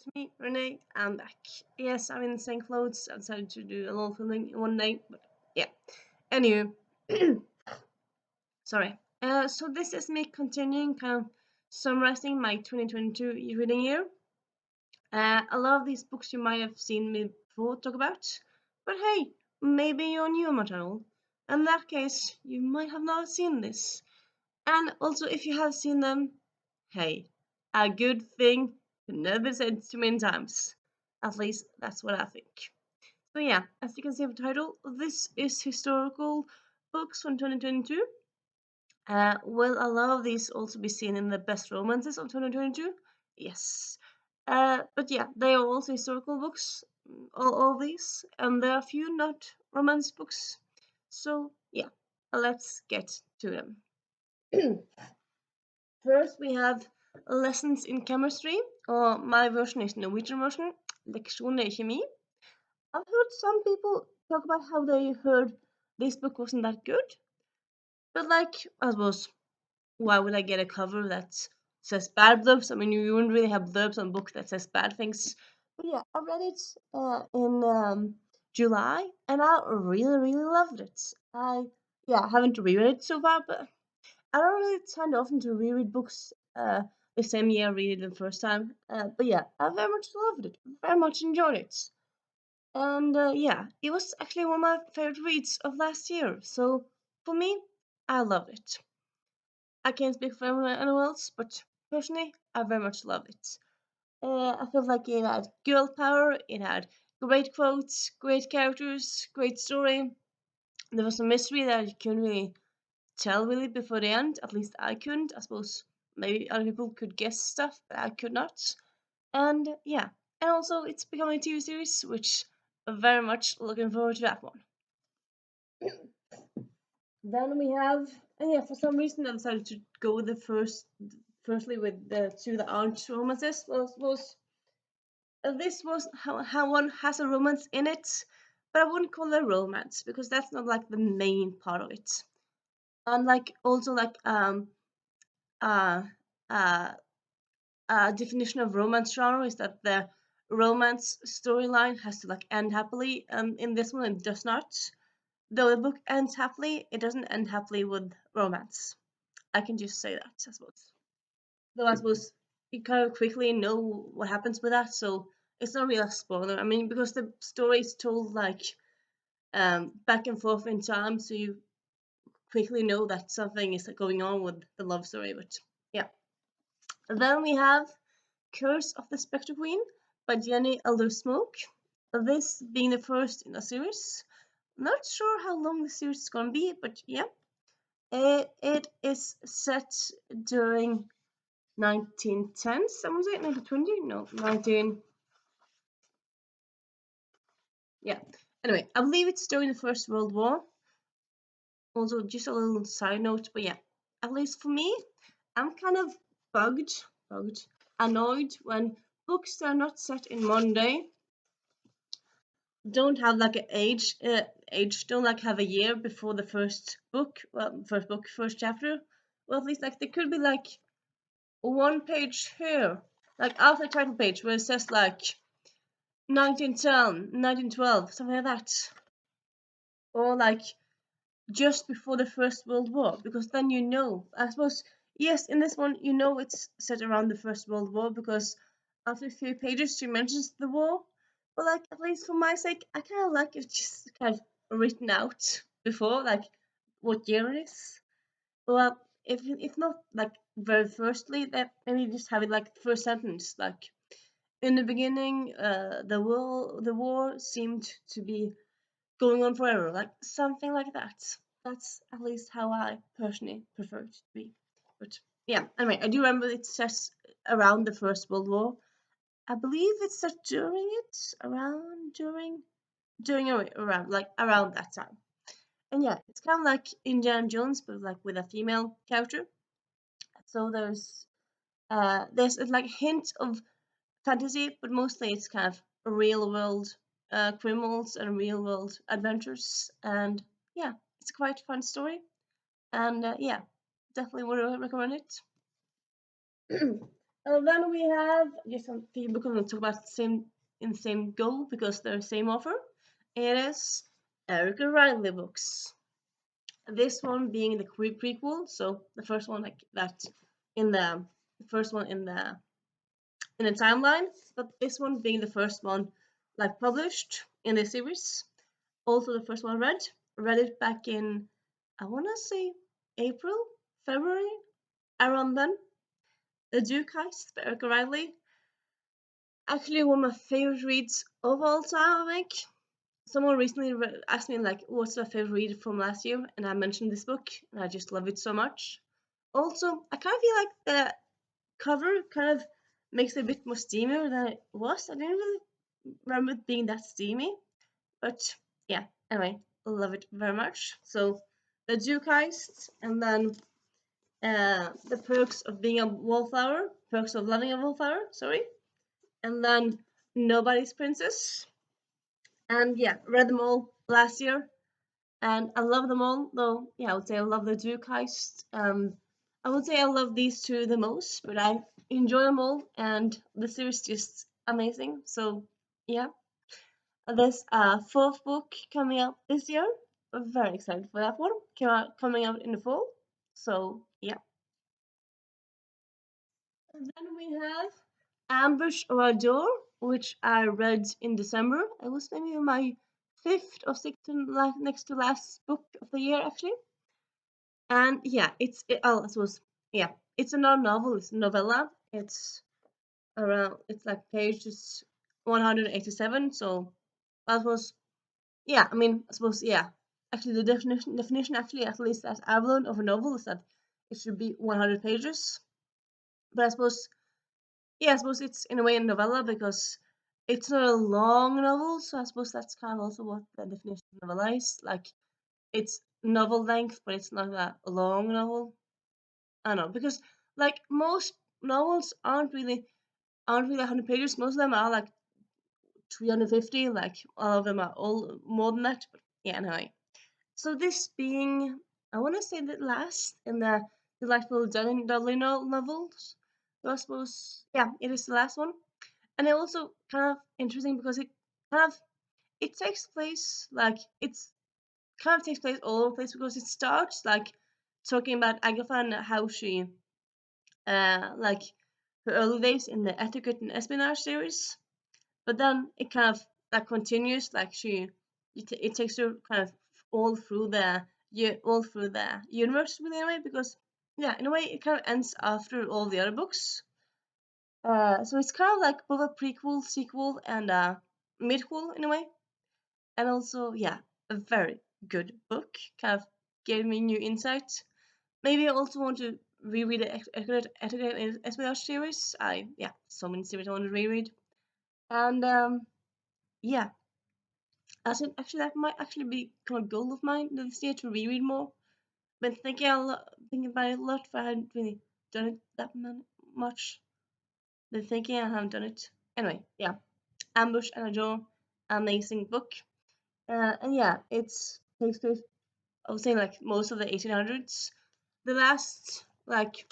it's me, Renee. I'm back. Yes, I'm in the same clothes. I decided to do a little filming in one day, but yeah. Anyway, sorry. So this is me continuing, kind of summarizing my 2022 reading year. A lot of these books you might have seen me before talk about, but hey, maybe you're new on my channel. In that case, you might have not seen this. And also, if you have seen them, hey, a good thing can never be said too many times. At least that's what I think. So yeah, as you can see from the title, this is historical books from 2022. Will a lot of these also be seen in the best romances of 2022? Yes. But yeah, they are also historical books, all these, and there are a few not romance books. So yeah, let's get to them. First, we have lessons in chemistry, or my version is Norwegian version, leksjoner i kjemi. I've heard some people talk about how they heard this book wasn't that good, but like, I suppose, why would I get a cover that says bad blurbs? I mean, you wouldn't really have blurbs on a book that says bad things. But yeah, I read it in July, and I really, really loved it. I haven't reread it so far, but I don't really tend often to reread books the same year I read it the first time. But yeah, I very much loved it, very much enjoyed it. And yeah, it was actually one of my favorite reads of last year. So for me, I loved it. I can't speak for anyone else, but personally, I very much loved it. I felt like it had girl power, it had great quotes, great characters, great story. There was a mystery that you couldn't really tell really before the end. At least I couldn't. I suppose maybe other people could guess stuff, but I could not. And yeah, and also it's becoming a TV series, which I'm very much looking forward to that one. Then we have, and yeah, for some reason I decided to go with firstly with the two that aren't romances. Was this was how one has a romance in it, but I wouldn't call it a romance because that's not like the main part of it. And like also like uh uh definition of romance genre is that the romance storyline has to like end happily. In this one, it does not. Though the book ends happily, it doesn't end happily with romance. I can just say that, I suppose. Though I suppose you kind of quickly know what happens with that, so it's not really a spoiler. I mean, because the story is told like back and forth in time, so you quickly know that something is going on with the love story. But yeah, then we have Curse of the Spectre Queen by Jenny Elder Smoke. This being the first in a series. Not sure how long the series is gonna be, but yeah. It is set during 1910s, someone say 1920? No, 19. Yeah. Anyway, I believe it's during the First World War. Also, just a little side note, but yeah. At least for me, I'm kind of bugged, annoyed when books that are not set in modern day don't have like an age don't like have a year before the first chapter. Well, at least like there could be like one page here, like after the title page where it says like 1910, 1912, something like that, or like just before the First World War, because then you know. I suppose yes, in this one you know it's set around the First World War because after a few pages she mentions the war. But like at least for my sake, I kind of like it just kind of written out before, like what year it is. Well, if not like very firstly, that maybe just have it like first sentence, like in the beginning, the war seemed to be going on forever, like something like that. That's at least how I personally prefer it to be. But yeah, anyway, I do remember it says around the First World War. I believe it's set during it, during or around, like around that time. And yeah, it's kind of like Indiana Jones, but like with a female character. So there's like a hint of fantasy, but mostly it's kind of real world criminals and real world adventures. And yeah, it's a quite fun story. And yeah, definitely would recommend it. Then we have just some few books we'll talk about same in the same go because they're same author. It is Erica Riley books. This one being the prequel, so the first one like that in the first one in the timeline, but this one being the first one like published in the series. Also the first one read it back in I wanna say April, February, around then. The Duke Heist by Erica Riley. Actually one of my favorite reads of all time, I think. Someone recently asked me like what's my favorite read from last year, and I mentioned this book and I just love it so much. Also, I kind of feel like the cover kind of makes it a bit more steamier than it was. I didn't really remember it being that steamy, but yeah. Anyway, I love it very much. So, the Duke Heist, and then the perks of being a wallflower, perks of loving a wallflower. Sorry, and then Nobody's Princess, and yeah, read them all last year, and I love them all. Though, yeah, I would say I love the Duke Heist. I would say I love these two the most, but I enjoy them all, and the series is just amazing. So, yeah, there's a fourth book coming out this year. I'm very excited for that one. Coming out in the fall. So, yeah. And then we have Ambush or Door, which I read in December. It was maybe my fifth or sixth next to last book of the year, actually. And yeah, oh, I suppose, yeah, it's a non-novel, it's a novella. It's like pages 187. So I suppose, yeah, I mean, I suppose, yeah. Actually, the definition actually, at least at Avalon of a novel, is that it should be 100 pages. But I suppose, yeah, I suppose it's in a way a novella because it's not a long novel. So I suppose that's kind of also what the definition of novella is. Like, it's novel length, but it's not a long novel. I don't know because like most novels aren't really 100 pages. Most of them are like 350. Like all of them are all more than that. But yeah, anyway. So this being, I want to say the last in the delightful Dudley novels. So I suppose yeah, it is the last one, and it also kind of interesting because kind of it takes place like it's kind of takes place all over the place because it starts like talking about Agatha and how she like her early days in the etiquette and espionage series, but then it kind of that continues like it takes her kind of all through the universe really in a way because yeah in a way it kind of ends after all the other books. So it's kind of like both a prequel, sequel, and a midquel in a way, and also yeah a very good book. Kind of gave me new insight. Maybe I also want to reread the Etiquette and Espionage series. Yeah, so many series I want to reread. And yeah, I think actually that might actually be kind of a goal of mine this year to reread more. Been thinking about it a lot, but I hadn't really done it that much. Been thinking I haven't done it. Anyway, yeah, Ambush and Adore, amazing book. And yeah, it's takes place. I would say like most of the 1800s. The last like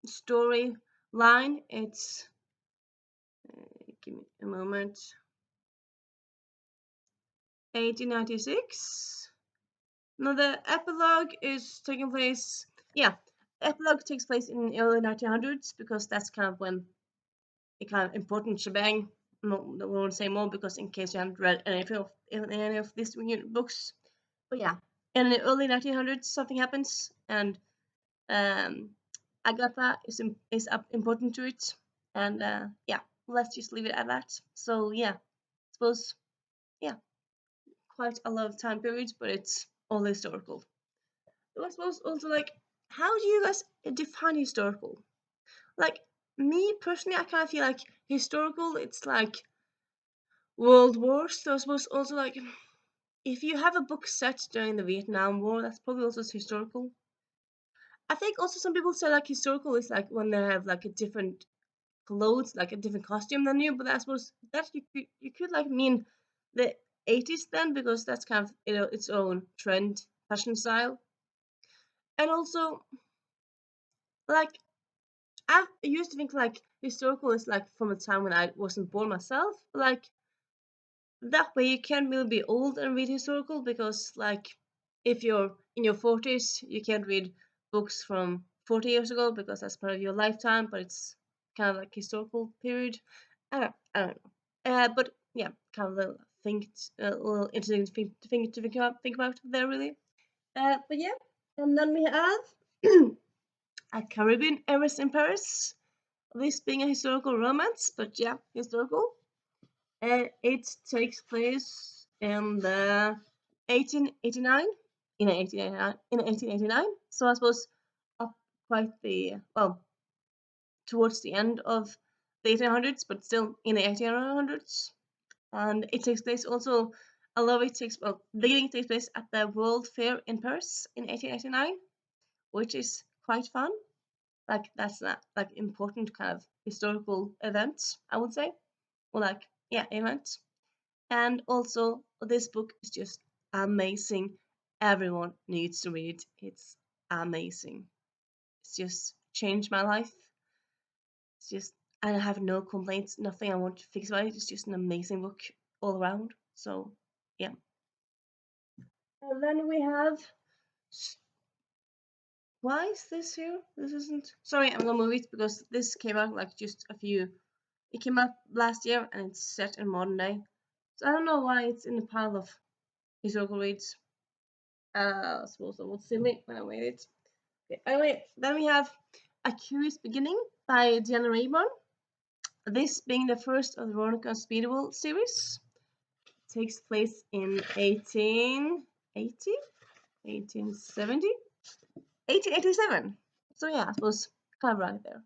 story line. It's give me a moment. 1896. No, the epilogue is taking place. Yeah, the epilogue takes place in the early 1900s because that's kind of when the kind of important shebang. No, we won't say more because in case you haven't read any of these books. But yeah, in the early 1900s, something happens, and um, Agatha is important to it, and yeah, let's just leave it at that. So yeah, I suppose yeah, quite a lot of time periods, but it's all historical. So I suppose also like, how do you guys define historical? Like me personally, I kind of feel like historical. It's like World Wars. So I suppose also like if you have a book set during the Vietnam War, that's probably also historical. I think also some people say like historical is like when they have like a different clothes, like a different costume than you. But I suppose that you could like mean the 80s then because that's kind of its own trend fashion style. And also like I used to think like historical is like from a time when I wasn't born myself. Like that way you can't really be old and read historical because like if you're in your 40s you can't read books from 40 years ago because that's part of your lifetime, but it's kind of like historical period. I don't know. But yeah, kind of a little a little interesting to think about there really. But yeah, and then we have a Caribbean Heiress in Paris. This being a historical romance, but yeah, historical. It takes place in the 1889, in 1889. So I suppose up quite the well towards the end of the 1800s, but still in the 1800s. And it takes place also. A lot of it takes the beginning takes place at the World Fair in Paris in 1889, which is quite fun. Like that's a like important kind of historical event, I would say, or like yeah, event. And also, this book is just amazing. Everyone needs to read it. It's amazing. It's just changed my life. It's just, I have no complaints, nothing I want to fix about it. It's just an amazing book all around. So, yeah. And then we have. Why is this here? This isn't. Sorry, I'm gonna move it because this came out like just a few. It came out last year and it's set in modern day. So I don't know why it's in the pile of historical reads. I suppose I was silly when I made it. Okay, anyway, then we have A Curious Beginning by Diana Rayburn. This being the first of the Veronica Speedable series. Takes place in 1880, 1870, 1887. So yeah, I suppose kind of right there.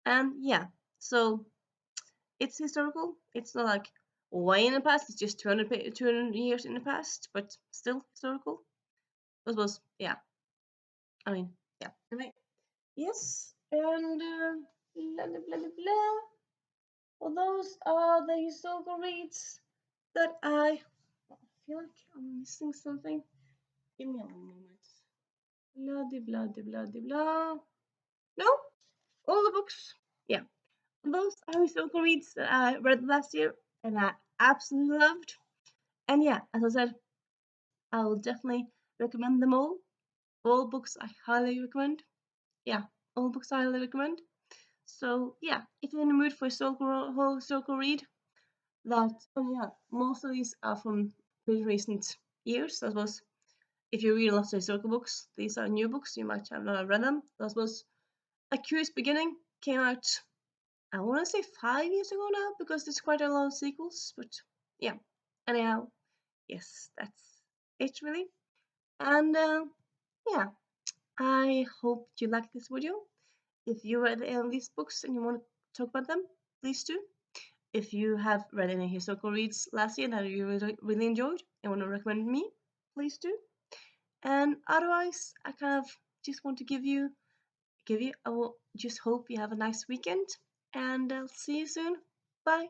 And yeah, so it's historical. It's not like way in the past. It's just 200 years in the past, but still historical. I suppose, yeah. I mean, yeah. Anyway, yes, and blah blah blah blah blah. Well, those are the historical reads that I feel like I'm missing something. Give me a moment. Blah de blah de blah de blah. No, all the books. Yeah, those are historical reads that I read last year and I absolutely loved. And yeah, as I said, I will definitely recommend them all. All books I highly recommend. Yeah, all books I highly recommend. So yeah, if you're in the mood for a historical read, that yeah, most of these are from pretty recent years. I suppose if you read lots of historical books, these are new books. You might have not read them. I suppose A Curious Beginning came out. I want to say 5 years ago now because there's quite a lot of sequels. But yeah, anyhow, yes, that's it really. And yeah, I hope you liked this video. If you read any of these books and you want to talk about them, please do. If you have read any historical reads last year that you really enjoyed and want to recommend me, please do. And otherwise, I kind of just want to I will just hope you have a nice weekend and I'll see you soon. Bye.